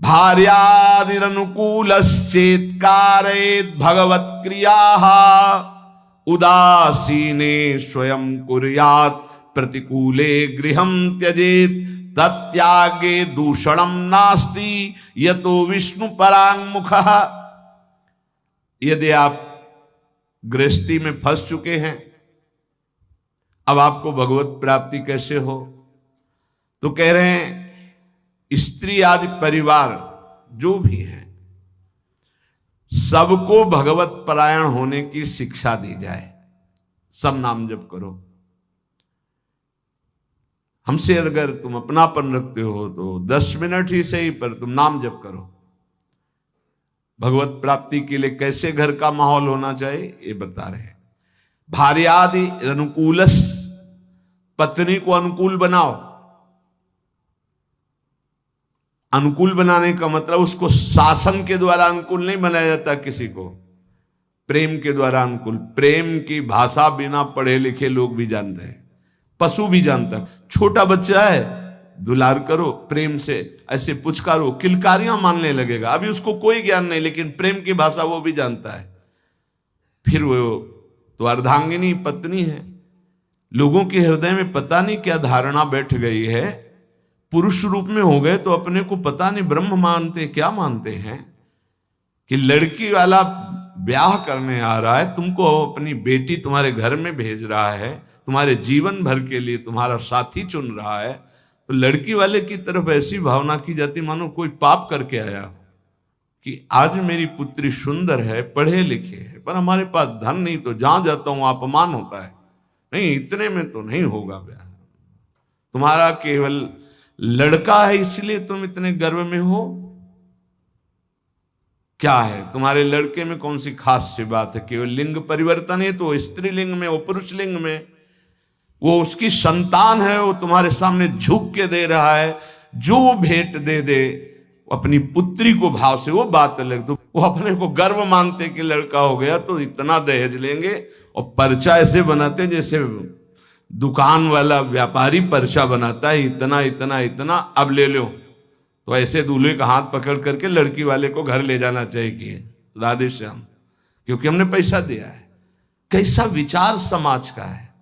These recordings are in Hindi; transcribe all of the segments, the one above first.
भार्यादिरनुकूलश्चेत् कारयेत् भगवत् क्रियाः उदासीने स्वयं कुर्यात् प्रतिकूले गृहं त्यजेत् तत्यागे दूषणं नास्ति यतो विष्णु परांगमुखः। यदि आप गृहस्थी में फंस चुके हैं, अब आपको भगवत प्राप्ति कैसे हो, तो कह रहे हैं स्त्री आदि परिवार जो भी है सबको भगवत परायण होने की शिक्षा दी जाए। सब नाम जप करो। हमसे अगर तुम अपनापन रखते हो तो 10 मिनट ही सही, पर तुम नाम जप करो। भगवत प्राप्ति के लिए कैसे घर का माहौल होना चाहिए ये बता रहे हैं। भार्यादि अनुकूलस, पत्नी को अनुकूल बनाओ। अनुकूल बनाने का मतलब उसको शासन के द्वारा अनुकूल नहीं बनाया जाता, किसी को प्रेम के द्वारा अनुकूल। प्रेम की भाषा बिना पढ़े लिखे लोग भी जानते हैं, पशु भी जानता है। छोटा बच्चा है, दुलार करो, प्रेम से ऐसे पुचकारो, किलकारियां मानने लगेगा। अभी उसको कोई ज्ञान नहीं, लेकिन प्रेम की भाषा वो भी जानता है। फिर वो तो अर्धांगिनी पत्नी है। लोगों के हृदय में पता नहीं क्या धारणा बैठ गई है, पुरुष रूप में हो गए तो अपने को पता नहीं ब्रह्म मानते क्या मानते हैं, कि लड़की वाला ब्याह करने आ रहा है, तुमको अपनी बेटी तुम्हारे घर में भेज रहा है, तुम्हारे जीवन भर के लिए तुम्हारा साथी चुन रहा है, तो लड़की वाले की तरफ ऐसी भावना की जाती मानो कोई पाप करके आया हो, कि आज मेरी पुत्री सुंदर है, पढ़े लिखे है, पर हमारे पास धन नहीं, तो जहां जाता हूं अपमान होता है। नहीं, इतने में तो नहीं होगा ब्याह। तुम्हारा केवल लड़का है इसलिए तुम इतने गर्व में हो? क्या है तुम्हारे लड़के में कौन सी खास सी बात है? केवल लिंग परिवर्तन है तो स्त्रीलिंग में, वो पुरुष लिंग में, वो उसकी संतान है, वो तुम्हारे सामने झुक के दे रहा है। जो वो भेंट दे दे अपनी पुत्री को भाव से, वो बात अलग। तो वो अपने को गर्व मानते कि लड़का हो गया तो इतना दहेज लेंगे, और पर्चा ऐसे बनाते जैसे दुकान वाला व्यापारी पर्चा बनाता है, इतना इतना इतना, अब ले लो। तो ऐसे दूल्हे का हाथ पकड़ करके लड़की वाले को घर ले जाना चाहिए कि राधे श्याम, क्योंकि हमने पैसा दिया है। कैसा विचार समाज का है।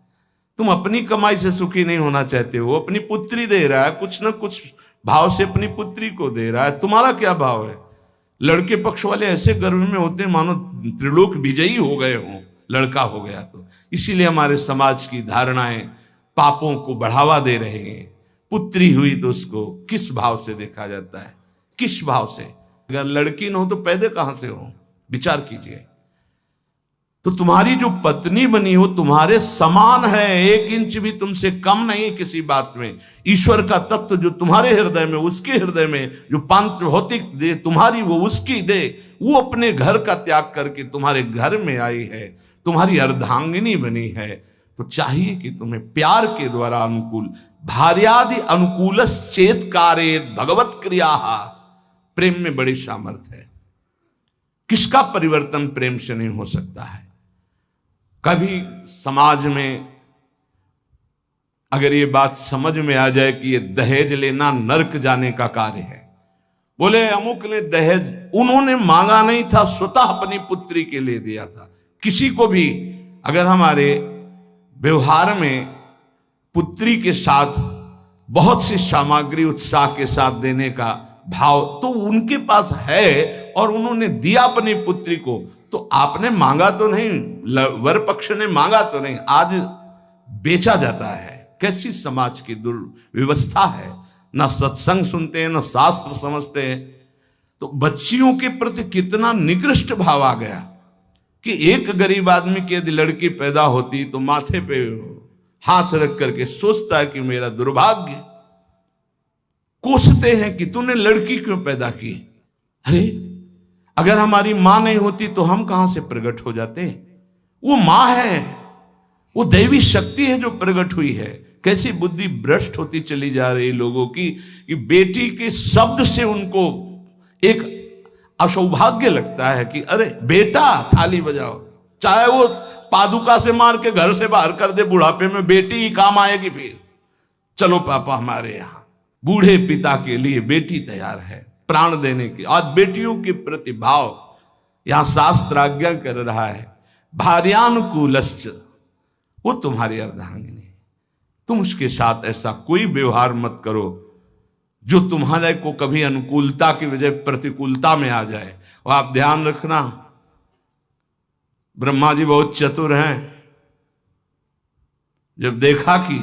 तुम अपनी कमाई से सुखी नहीं होना चाहते हो, अपनी पुत्री दे रहा है, कुछ ना कुछ भाव से अपनी पुत्री को दे रहा है। तुम्हारा क्या भाव है? लड़के पक्ष वाले ऐसे गर्व में होते मानो त्रिलोक विजयी हो गए हों, लड़का हो गया तो। इसीलिए हमारे समाज की धारणाएं पापों को बढ़ावा दे रहे हैं। पुत्री हुई तो उसको किस भाव से देखा जाता है, किस भाव से? अगर लड़की न हो तो पैदा कहां से हो? विचार कीजिए। तो तुम्हारी जो पत्नी बनी हो तुम्हारे समान है, 1 इंच भी तुमसे कम नहीं किसी बात में। ईश्वर का तत्व जो तुम्हारे हृदय में, उसके हृदय में जो पांच भौतिक दे तुम्हारी, वो उसकी दे, वो अपने घर का त्याग करके तुम्हारे घर में आई है, तुम्हारी अर्धांगिनी बनी है। तो चाहिए कि तुम्हें प्यार के द्वारा अनुकूल, भार्यादि अनुकूलश्चेत् कारयेत् भगवत क्रिया। प्रेम में बड़ी सामर्थ्य है। किसका परिवर्तन प्रेम से नहीं हो सकता है? कभी समाज में अगर ये बात समझ में आ जाए कि ये दहेज लेना नरक जाने का कार्य है, बोले अमुक ने दहेज, उन्होंने मांगा नहीं था, स्वतः अपनी पुत्री के लिए दिया था। किसी को भी अगर हमारे व्यवहार में पुत्री के साथ बहुत सी सामग्री उत्साह के साथ देने का भाव तो उनके पास है और उन्होंने दिया अपनी पुत्री को, तो आपने मांगा तो नहीं, वर पक्ष ने मांगा तो नहीं, आज बेचा जाता है। कैसी समाज की दुर्व्यवस्था है। ना सत्संग सुनते हैं, ना शास्त्र समझते हैं। तो बच्चियों के प्रति कितना निकृष्ट भाव आ गया कि एक गरीब आदमी की यदि लड़की पैदा होती तो माथे पे हाथ रख करके सोचता है कि मेरा दुर्भाग्य। कोसते हैं कि तूने लड़की क्यों पैदा की। अरे अगर हमारी मां नहीं होती तो हम कहां से प्रकट हो जाते? वो मां है, वो दैवी शक्ति है जो प्रकट हुई है। कैसी बुद्धि भ्रष्ट होती चली जा रही लोगों की कि बेटी के शब्द से उनको एक असौभाग्य लगता है कि अरे बेटा थाली बजाओ, चाहे वो पादुका से मार के घर से बाहर कर दे, बुढ़ापे में बेटी ही काम आएगी। फिर चलो पापा हमारे यहां, बूढ़े पिता के लिए बेटी तैयार है। प्राण देने की। आज बेटियों के प्रति भाव यहां शास्त्र आज्ञा कर रहा है, भार्यानुकूलश्च, वो तुम्हारी अर्धांगिनी, तुम उसके साथ ऐसा कोई व्यवहार मत करो जो तुम्हारे को कभी अनुकूलता की वजह प्रतिकूलता में आ जाए। और आप ध्यान रखना, ब्रह्मा जी बहुत चतुर हैं। जब देखा कि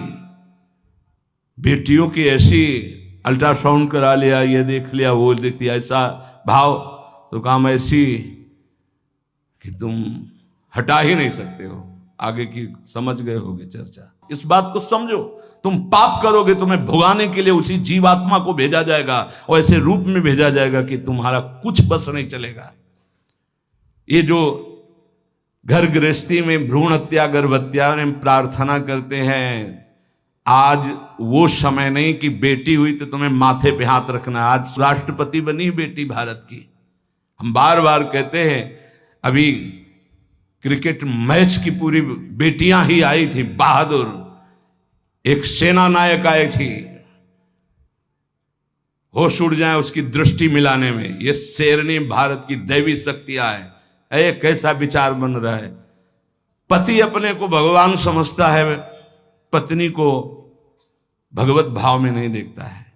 बेटियों की ऐसी अल्ट्रासाउंड करा लिया, ये देख लिया, वो देख लिया, ऐसा भाव, तो काम ऐसी कि तुम हटा ही नहीं सकते हो। आगे की समझ गए होगे चर्चा। इस बात को समझो, तुम पाप करोगे तुम्हें भुगाने के लिए उसी जीवात्मा को भेजा जाएगा और ऐसे रूप में भेजा जाएगा कि तुम्हारा कुछ बस नहीं चलेगा। ये जो घर गृहस्थी में भ्रूण हत्या गर्भ हत्या में प्रार्थना करते हैं, आज वो समय नहीं कि बेटी हुई तो तुम्हें माथे पे हाथ रखना। आज राष्ट्रपति बनी बेटी भारत की। हम बार बार कहते हैं, अभी क्रिकेट मैच की पूरी बेटियां ही आई थी, बहादुर, एक सेना नायक आई थी, होश उड़ जाए उसकी दृष्टि मिलाने में। ये शेरनी भारत की दैवी शक्तियां है। ये कैसा विचार बन रहा है, पति अपने को भगवान समझता है, पत्नी को भगवत भाव में नहीं देखता है,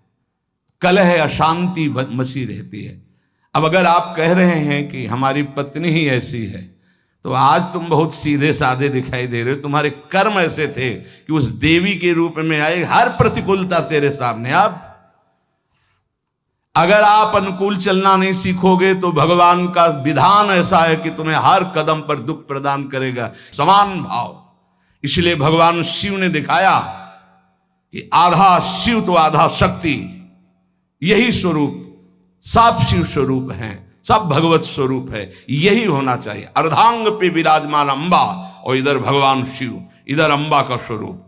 कलह अशांति मची रहती है। अब अगर आप कह रहे हैं कि हमारी पत्नी ही ऐसी है, तो आज तुम बहुत सीधे साधे दिखाई दे रहे हो। तुम्हारे कर्म ऐसे थे कि उस देवी के रूप में आए, हर प्रतिकूलता तेरे सामने। अब अगर आप अनुकूल चलना नहीं सीखोगे तो भगवान का विधान ऐसा है कि तुम्हें हर कदम पर दुख प्रदान करेगा। समान भाव, इसलिए भगवान शिव ने दिखाया कि आधा शिव तो आधा शक्ति, यही स्वरूप, सब शिव स्वरूप हैं, सब भगवत स्वरूप है। यही होना चाहिए। अर्धांग पे विराजमान अंबा, और इधर भगवान शिव, इधर अंबा का स्वरूप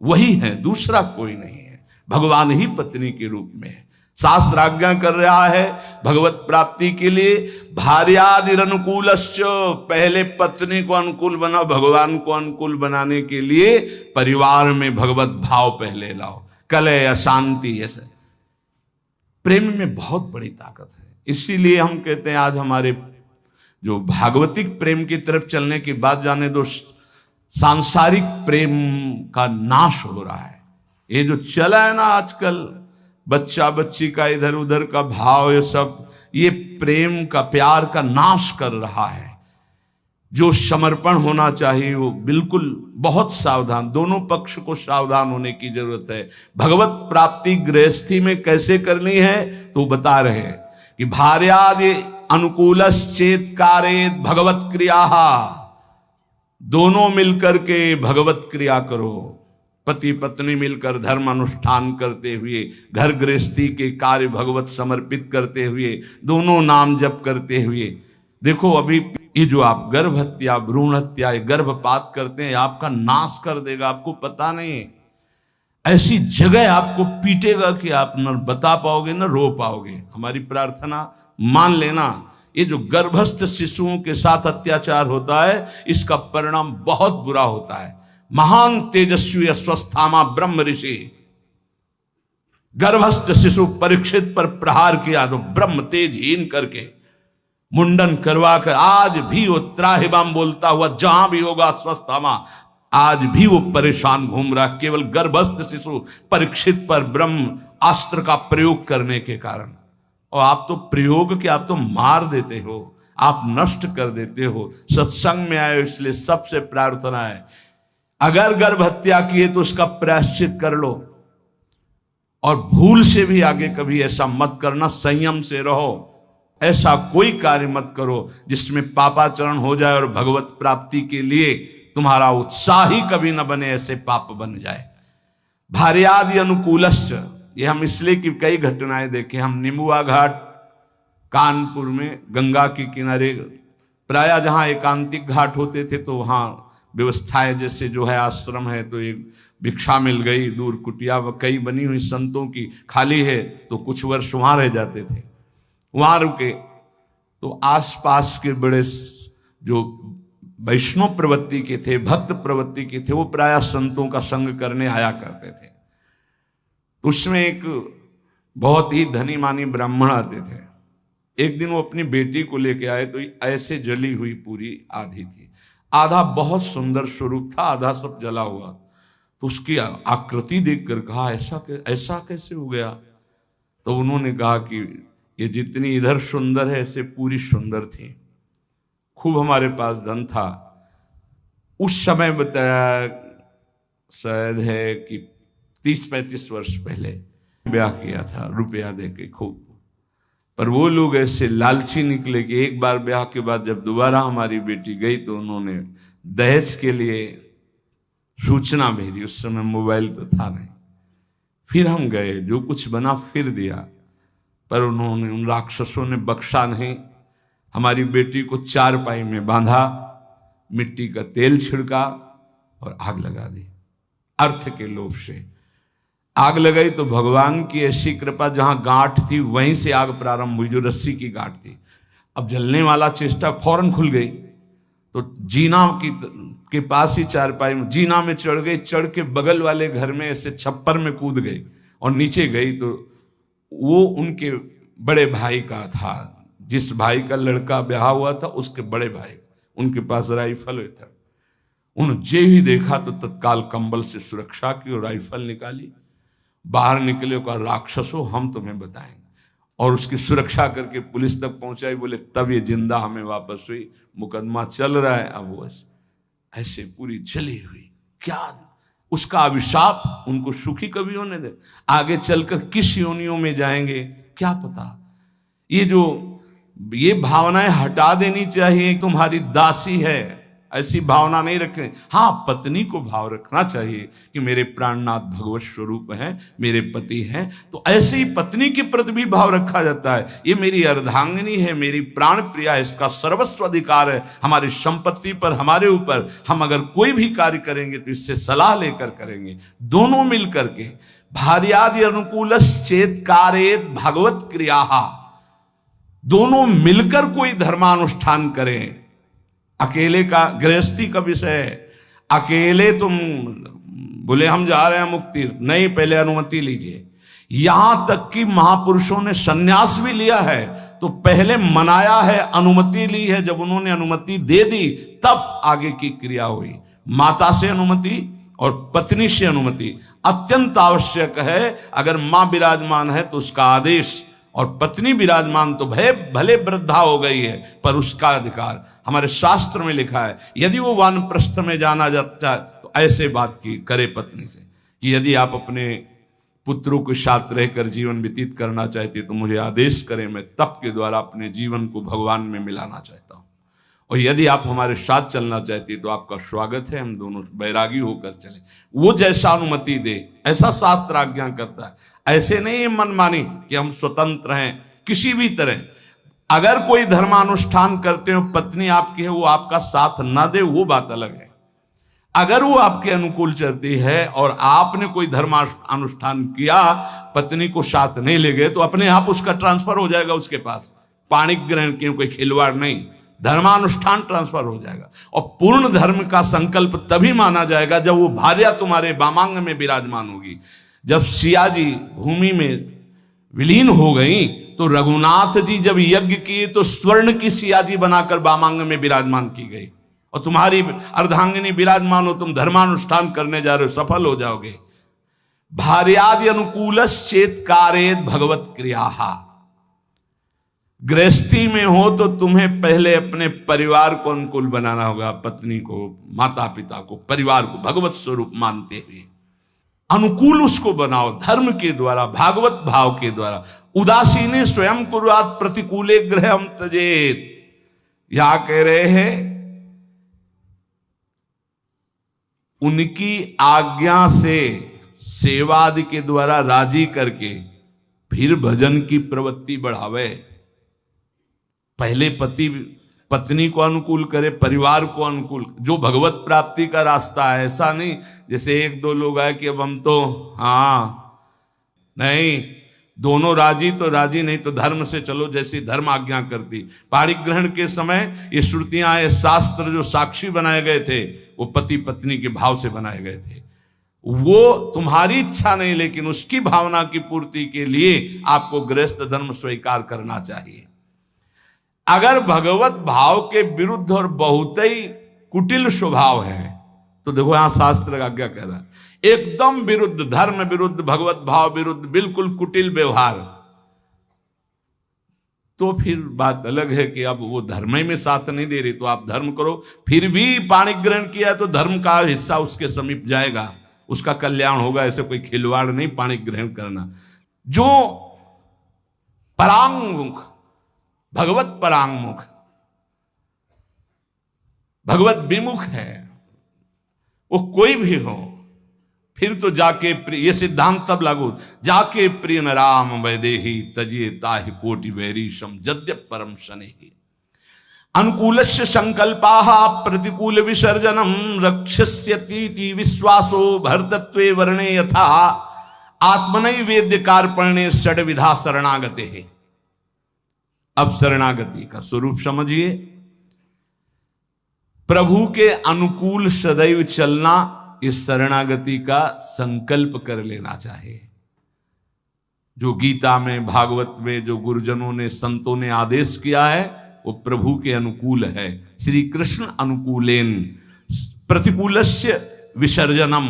वही है, दूसरा कोई नहीं है। भगवान ही पत्नी के रूप में है। शास्त्र आज्ञा कर रहा है भगवत प्राप्ति के लिए, भार्यादिर अनुकूलश्च, पहले पत्नी को अनुकूल बनाओ। भगवान को अनुकूल बनाने के लिए परिवार में भगवत भाव पहले लाओ। कलह अशांति, ऐसे प्रेम में बहुत बड़ी ताकत है। इसीलिए हम कहते हैं आज हमारे जो भागवतिक प्रेम की तरफ चलने की बात जाने दो, सांसारिक प्रेम का नाश हो रहा है। ये जो चला है ना आजकल, बच्चा बच्ची का इधर उधर का भाव, ये सब, ये प्रेम का, प्यार का नाश कर रहा है। जो समर्पण होना चाहिए वो बिल्कुल बहुत सावधान, दोनों पक्ष को सावधान होने की जरूरत है। भगवत प्राप्ति गृहस्थी में कैसे करनी है तो बता रहे हैं कि भार्यादि अनुकूलश्चेत कारेत भगवत क्रिया, दोनों मिलकर के भगवत क्रिया करो। पति पत्नी मिलकर धर्म अनुष्ठान करते हुए, घर गृहस्थी के कार्य भगवत समर्पित करते हुए, दोनों नाम जप करते हुए। देखो अभी ये जो आप गर्भ हत्या, भ्रूण हत्या, गर्भपात करते हैं, आपका नाश कर देगा, आपको पता नहीं। ऐसी जगह आपको पीटेगा कि आप न बता पाओगे न रो पाओगे। हमारी प्रार्थना मान लेना, ये जो गर्भस्थ शिशुओं के साथ अत्याचार होता है, इसका परिणाम बहुत बुरा होता है। महान तेजस्वी अस्वस्थामा ब्रह्म ऋषि, गर्भस्थ शिशु परीक्षित पर प्रहार किया तो ब्रह्म तेजहीन करके मुंडन करवा कर, आज भी वो त्राहिमाम बोलता हुआ जहां भी होगा अस्वस्थामा, आज भी वो परेशान घूम रहा, केवल गर्भस्थ शिशु परीक्षित पर ब्रह्म अस्त्र का प्रयोग करने के कारण। और आप तो प्रयोग के, आप तो मार देते हो, आप नष्ट कर देते हो। सत्संग में आए इसलिए सबसे प्रार्थना है, अगर गर्भ हत्या किए तो उसका प्रायश्चित कर लो, और भूल से भी आगे कभी ऐसा मत करना, संयम से रहो। ऐसा कोई कार्य मत करो जिसमें पापाचरण हो जाए और भगवत प्राप्ति के लिए तुम्हारा उत्साह ही कभी न बने, ऐसे पाप बन जाए। भार्यादि अनुकूलश्च, ये हम इसलिए कि कई घटनाएं देखे। हम निमुआ घाट कानपुर में गंगा के किनारे, प्रायः जहां एकांतिक घाट होते थे तो वहां व्यवस्थाएं, जैसे जो है आश्रम है तो एक भिक्षा मिल गई, दूर कुटिया कई बनी हुई संतों की, खाली है तो कुछ वर्ष वहां रह जाते थे, वहां रुके। तो आसपास के बड़े जो वैष्णव प्रवृत्ति के थे, भक्त प्रवृत्ति के थे, वो प्रायः संतों का संग करने आया करते थे। उसमें एक बहुत ही धनी मानी ब्राह्मण आते थे। एक दिन वो अपनी बेटी को लेके आए तो ऐसे जली हुई पूरी आधी थी, आधा बहुत सुंदर स्वरूप था, आधा सब जला हुआ। तो उसकी आकृति देखकर कहा ऐसा कैसे हो गया? तो उन्होंने कहा कि ये जितनी इधर सुंदर है ऐसे पूरी सुंदर थी। खूब हमारे पास धन था उस समय, बताया शायद है कि 30-35 वर्ष पहले ब्याह किया था रुपया देके खूब। पर वो लोग ऐसे लालची निकले कि एक बार ब्याह के बाद जब दोबारा हमारी बेटी गई तो उन्होंने दहेज के लिए सूचना भेजी। उस समय मोबाइल तो था नहीं। फिर हम गए, जो कुछ बना फिर दिया, पर उन्होंने, उन राक्षसों ने बख्शा नहीं। हमारी बेटी को चारपाई में बांधा, मिट्टी का तेल छिड़का और आग लगा दी। अर्थ के लोभ से आग लगाई तो भगवान की ऐसी कृपा, जहां गांठ थी वहीं से आग प्रारंभ हुई, जो रस्सी की गांठ थी। अब जलने वाला चेष्टा फौरन खुल गई, तो जीना के पास ही चारपाई में जीना में चढ़ गई, चढ़ के बगल वाले घर में ऐसे छप्पर में कूद गई और नीचे गई तो वो उनके बड़े भाई का था, जिस भाई का लड़का ब्याह हुआ था उसके बड़े भाई, उनके पास राइफल था। उन्होंने जे ही देखा तो तत्काल कंबल से सुरक्षा की और राइफल निकाली, बाहर निकले, कहा राक्षसों हम तुम्हें बताएंगे, और उसकी सुरक्षा करके पुलिस तक पहुंचाई। बोले तब ये जिंदा हमें वापस हुई, मुकदमा चल रहा है। अब वो ऐसे पूरी जली हुई, क्या उसका अभिशाप उनको सुखी कभी होने दे, आगे चलकर किस योनियों में जाएंगे क्या पता। ये भावनाएं हटा देनी चाहिए, तुम्हारी दासी है ऐसी भावना नहीं रखें। हाँ, पत्नी को भाव रखना चाहिए कि मेरे प्राणनाथ भगवत स्वरूप हैं, मेरे पति हैं, तो ऐसे ही पत्नी के प्रति भी भाव रखा जाता है। ये मेरी अर्धांगिनी है, मेरी प्राण प्रिया है, इसका सर्वस्व अधिकार है हमारी संपत्ति पर, हमारे ऊपर। हम अगर कोई भी कार्य करेंगे तो इससे सलाह लेकर करेंगे, दोनों मिल करके। भार्यादि अनुकूलश्चेत् कारयेत् भागवत क्रिया, दोनों मिलकर कोई धर्मानुष्ठान करें। अकेले का, गृहस्थी का विषय है, अकेले तुम बोले हम जा रहे हैं मुक्ति, नहीं, पहले अनुमति लीजिए। यहां तक कि महापुरुषों ने सन्यास भी लिया है तो पहले मनाया है, अनुमति ली है। जब उन्होंने अनुमति दे दी तब आगे की क्रिया हुई। माता से अनुमति और पत्नी से अनुमति अत्यंत आवश्यक है। अगर मां विराजमान है तो उसका आदेश, और पत्नी विराजमान तो भले वृद्धा हो गई है पर उसका अधिकार। हमारे शास्त्र में लिखा है यदि वो वानप्रस्थ में जाना जाता है तो ऐसे बात की करे पत्नी से कि यदि आप अपने पुत्रों के साथ रहकर जीवन व्यतीत करना चाहती है तो मुझे आदेश करें, मैं तप के द्वारा अपने जीवन को भगवान में मिलाना चाहता हूँ। और यदि आप हमारे साथ चलना चाहती है तो आपका स्वागत है, हम दोनों बैरागी होकर चले। वो जैसा अनुमति दे ऐसा शास्त्र आज्ञा करता है। ऐसे नहीं है मनमानी कि हम स्वतंत्र हैं किसी भी तरह। अगर कोई धर्मानुष्ठान करते हो, पत्नी आपकी है, वो आपका साथ ना दे वो बात अलग है। अगर वो आपके अनुकूल चलती है और आपने कोई धर्मानुष्ठान किया, पत्नी को साथ नहीं ले गए, तो अपने आप उसका ट्रांसफर हो जाएगा उसके पास। पाणिक ग्रहण की कोई खिलवाड़ नहीं, धर्मानुष्ठान ट्रांसफर हो जाएगा। और पूर्ण धर्म का संकल्प तभी माना जाएगा जब वो भार्या तुम्हारे वामांग में विराजमान होगी। जब सिया जी भूमि में विलीन हो गई तो रघुनाथ जी जब यज्ञ किए तो स्वर्ण की सिया जी बनाकर वामांग में विराजमान की गई। और तुम्हारी अर्धांगिनी विराजमान हो, तुम धर्मानुष्ठान करने जा रहे हो, सफल हो जाओगे। भार्यादि अनुकूलश्चेत् कारयेत् भगवत क्रियाः। गृहस्थी में हो तो तुम्हें पहले अपने परिवार को अनुकूल बनाना होगा, पत्नी को, माता पिता को, परिवार को भगवत स्वरूप मानते हुए अनुकूल उसको बनाओ धर्म के द्वारा, भागवत भाव के द्वारा। उदासीने स्वयं कुर्यात् प्रतिकूले गृहं त्यजेत्। यहां कह रहे हैं उनकी आज्ञा से सेवादि के द्वारा राजी करके फिर भजन की प्रवृत्ति बढ़ावे। पहले पत्नी को अनुकूल करे, परिवार को अनुकूल, जो भगवत प्राप्ति का रास्ता है। ऐसा नहीं जैसे एक दो लोग आए कि अब हम तो नहीं, दोनों राजी तो राजी, नहीं तो धर्म से चलो जैसी धर्म आज्ञा करती। पाणिक ग्रहण के समय ये श्रुतियां, ये शास्त्र जो साक्षी बनाए गए थे वो पति पत्नी के भाव से बनाए गए थे। वो तुम्हारी इच्छा नहीं, लेकिन उसकी भावना की पूर्ति के लिए आपको गृहस्थ धर्म स्वीकार करना चाहिए। अगर भगवत भाव के विरुद्ध और बहुत ही कुटिल स्वभाव है तो देखो यहां शास्त्र का क्या कह रहा है, एकदम विरुद्ध, धर्म विरुद्ध, भगवत भाव विरुद्ध, बिल्कुल कुटिल व्यवहार, तो फिर बात अलग है कि अब वो धर्म में साथ नहीं दे रही तो आप धर्म करो। फिर भी पाणी ग्रहण किया तो धर्म का हिस्सा उसके समीप जाएगा, उसका कल्याण होगा, ऐसे कोई खिलवाड़ नहीं पाणी ग्रहण करना। जो परांगमुख, भगवत परांगमुख, भगवत विमुख है, वो कोई भी हो, फिर तो जाके प्रिय, ये सिद्धांत तब लागू, जाके प्रिय न राम वैदेही तजिए ताहि कोटि वैरीशम यद्यप परम शनेहि। अनुकूलस्य संकल्पाः प्रतिकूल विसर्जनम रक्षस्यतीति विश्वासो भरतत्वे वर्णे यथा आत्मनैवेद्य कार्पण्ये षड्विधा शरणागते है। अब शरणागति का स्वरूप समझिए। प्रभु के अनुकूल सदैव चलना, इस शरणागति का संकल्प कर लेना चाहिए। जो गीता में, भागवत में जो गुरुजनों ने, संतों ने आदेश किया है वो प्रभु के अनुकूल है। श्री कृष्ण अनुकूलेन प्रतिकूलस्य विसर्जनम,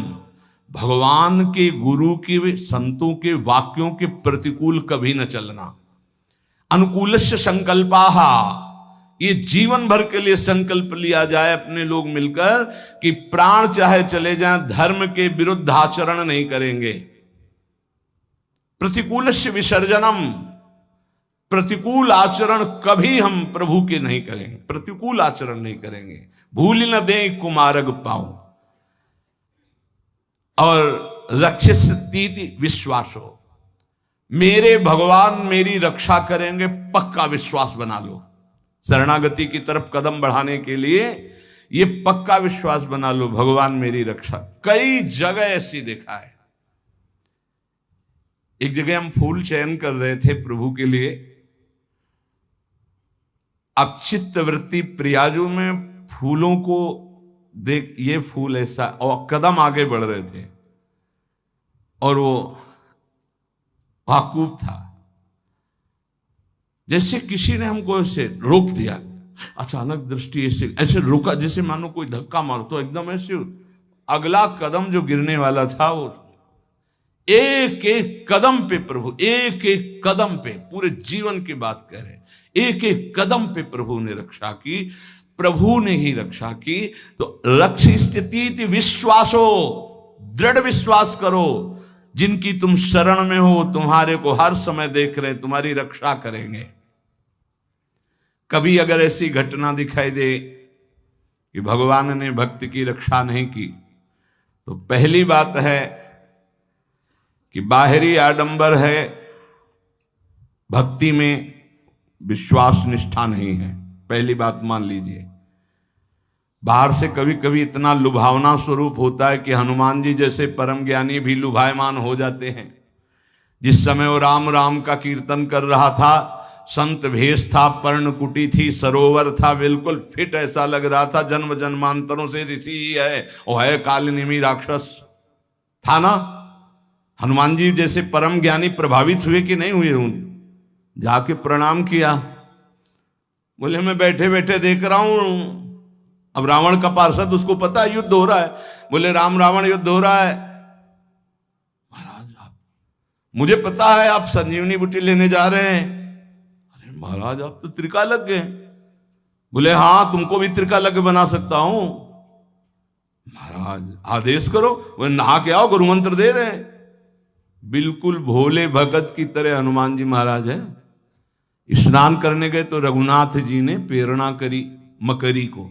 भगवान के, गुरु के, संतों के वाक्यों के प्रतिकूल कभी न चलना। अनुकूलस्य संकल्पाः, ये जीवन भर के लिए संकल्प लिया जाए अपने लोग मिलकर कि प्राण चाहे चले जाएं, धर्म के विरुद्ध आचरण नहीं करेंगे। प्रतिकूलस्य विसर्जनम, प्रतिकूल आचरण कभी हम प्रभु के नहीं करेंगे, प्रतिकूल आचरण नहीं करेंगे। भूल न दें कुमारग पाऊं, और रक्षिस्तीति विश्वासो, मेरे भगवान मेरी रक्षा करेंगे, पक्का विश्वास बना लो। शरणागति की तरफ कदम बढ़ाने के लिए ये पक्का विश्वास बना लो, भगवान मेरी रक्षा। कई जगह ऐसी देखा है। एक जगह हम फूल चयन कर रहे थे प्रभु के लिए, अब चित्त वृत्ति प्रियाजू में फूलों को देख, ये फूल ऐसा, और कदम आगे बढ़ रहे थे और वो वाकूफ था, जैसे किसी ने हमको ऐसे रोक दिया, अचानक दृष्टि ऐसे ऐसे रोका, जैसे मानो कोई धक्का मारो, तो एकदम ऐसे अगला कदम जो गिरने वाला था वो एक एक कदम पे प्रभु, एक एक कदम पे, पूरे जीवन की बात कह रहे, एक एक कदम पे प्रभु ने रक्षा की, प्रभु ने ही रक्षा की। तो रक्षिस्तीति विश्वासो, दृढ़ विश्वास करो, जिनकी तुम शरण में हो तुम्हारे को हर समय देख रहे, तुम्हारी रक्षा करेंगे। कभी अगर ऐसी घटना दिखाई दे कि भगवान ने भक्त की रक्षा नहीं की, तो पहली बात है कि बाहरी आडंबर है, भक्ति में विश्वास निष्ठा नहीं है। पहली बात मान लीजिए। बाहर से कभी कभी इतना लुभावना स्वरूप होता है कि हनुमान जी जैसे परम ज्ञानी भी लुभायमान हो जाते हैं। जिस समय वो राम राम का कीर्तन कर रहा था, संत भेष था, पर्णकुटी थी, सरोवर था, बिल्कुल फिट, ऐसा लग रहा था जन्म जन्मांतरों से ऋषि ही है, वो है कालनेमी राक्षस था ना। हनुमान जी जैसे परम ज्ञानी प्रभावित हुए कि नहीं हुए? जाके प्रणाम किया, बोले मैं बैठे बैठे देख रहा हूं। अब रावण का पार्षद, उसको पता है युद्ध हो रहा है, बोले राम रावण युद्ध हो रहा है। महाराज आप, मुझे पता है आप संजीवनी बूटी लेने जा रहे हैं। अरे महाराज आप तो त्रिकालज्ञ हैं। बोले हाँ, तुमको भी त्रिकालज्ञ बना सकता हूं। महाराज आदेश करो। बोले नहा के आओ, गुरु मंत्र दे रहे हैं। बिल्कुल भोले भगत की तरह हनुमान जी महाराज है। स्नान करने गए तो रघुनाथ जी ने प्रेरणा करी मकरी को,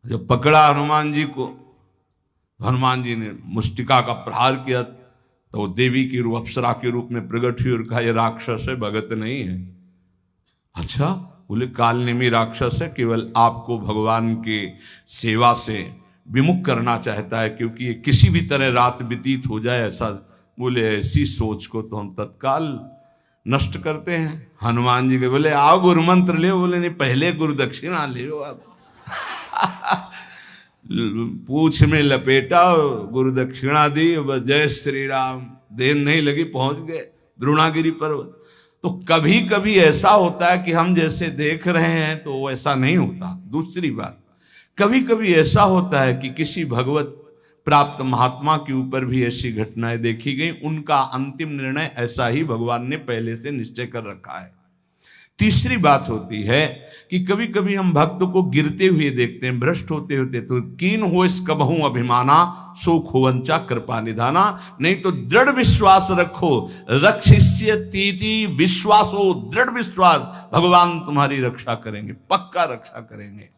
जब पकड़ा हनुमान जी को, हनुमान जी ने मुष्टिका का प्रहार किया तो वो देवी की रूप, अप्सरा के रूप में प्रकट हुई और कहा ये राक्षस है, भगत नहीं है। अच्छा, बोले कालनेमी राक्षस है, केवल आपको भगवान के सेवा से विमुख करना चाहता है, क्योंकि ये किसी भी तरह रात व्यतीत हो जाए ऐसा। बोले ऐसी सोच को तो हम तत्काल नष्ट करते हैं। हनुमान जी के बोले आओ गुरु मंत्र ले। बोले नहीं, पहले गुरु दक्षिणा ले आप। पूछ में लपेटा, गुरु दक्षिणा दी, जय श्री राम। देर नहीं लगी, पहुंच गए द्रोणागिरी पर्वत। तो कभी कभी ऐसा होता है कि हम जैसे देख रहे हैं तो वैसा नहीं होता। दूसरी बात, कभी कभी ऐसा होता है कि किसी भगवत प्राप्त महात्मा के ऊपर भी ऐसी घटनाएं देखी गई, उनका अंतिम निर्णय ऐसा ही भगवान ने पहले से निश्चय कर रखा है। तीसरी बात होती है कि कभी कभी हम भक्त को गिरते हुए देखते हैं, भ्रष्ट होते होते, तो कीन हो इस कबहू अभिमाना सो खोवंचा कृपा निधाना। नहीं तो दृढ़ विश्वास रखो, रक्षिष्य तीति विश्वास हो, दृढ़ विश्वास, भगवान तुम्हारी रक्षा करेंगे, पक्का रक्षा करेंगे।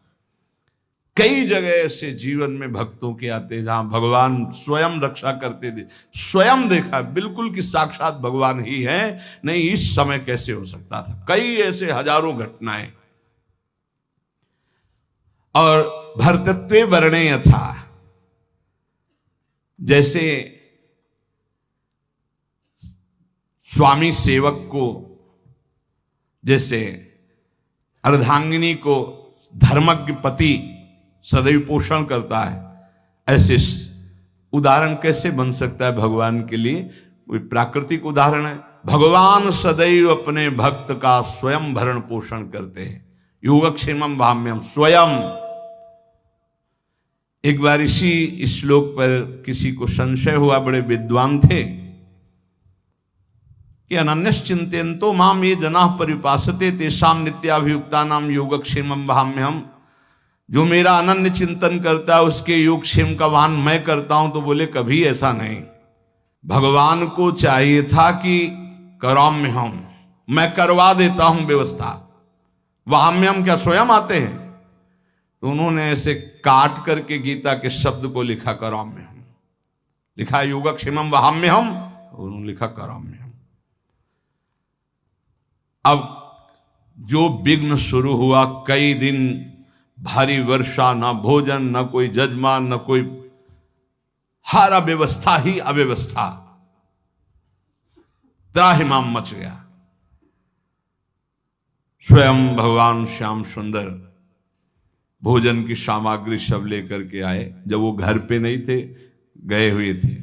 कई जगह ऐसे जीवन में भक्तों के आते जहां भगवान स्वयं रक्षा करते थे, स्वयं देखा बिल्कुल कि साक्षात भगवान ही है, नहीं इस समय कैसे हो सकता था। कई ऐसे हजारों घटनाएं। और भर्तृत्वे वर्णेय था, जैसे स्वामी सेवक को, जैसे अर्धांगिनी को धर्मज्ञ पति सदैव पोषण करता है, ऐसे उदाहरण कैसे बन सकता है भगवान के लिए? कोई प्राकृतिक उदाहरण है। भगवान सदैव अपने भक्त का स्वयं भरण पोषण करते हैं। योगक्षेमम भाम्यम स्वयं। एक बार इसी श्लोक पर किसी को संशय हुआ, बड़े विद्वान थे, कि अनन्यश्चिंतयन्तो माम ये जनाः परिपासते तेषां नित्याभियुक्ता नाम योगक्षेमम भाम्यहम्। जो मेरा अनन्य चिंतन करता है उसके योगक्षेम का वाहन मैं करता हूं। तो बोले कभी ऐसा नहीं। भगवान को चाहिए था कि कराम्यहम्, मैं करवा देता हूं व्यवस्था, वाम्यम क्या स्वयं आते हैं? तो उन्होंने ऐसे काट करके गीता के शब्द को लिखा कराम्यहम्, लिखा योगक्षेमम वाम्यहम्, उन्होंने लिखा कराम्यहम्। अब जो विघ्न शुरू हुआ, कई दिन भारी वर्षा, ना भोजन, ना कोई जजमान, ना कोई, हर अव्यवस्था ही अव्यवस्था, त्राहिमाम मच गया। स्वयं भगवान श्याम सुंदर भोजन की सामग्री सब लेकर के आए। जब वो घर पे नहीं थे, गए हुए थे,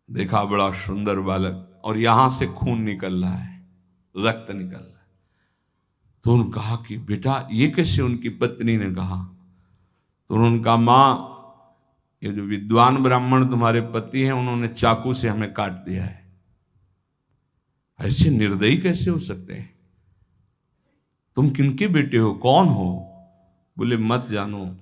देखा बड़ा सुंदर बालक, और यहां से खून निकल रहा है, रक्त निकल रहा है। तो उन्होंने कहा कि बेटा ये कैसे? उनकी पत्नी ने कहा, तो उन्होंने कहा माँ, ये जो विद्वान ब्राह्मण तुम्हारे पति हैं, उन्होंने चाकू से हमें काट दिया है। ऐसे निर्दयी कैसे हो सकते हैं? तुम किनके बेटे हो, कौन हो? बोले मत जानो,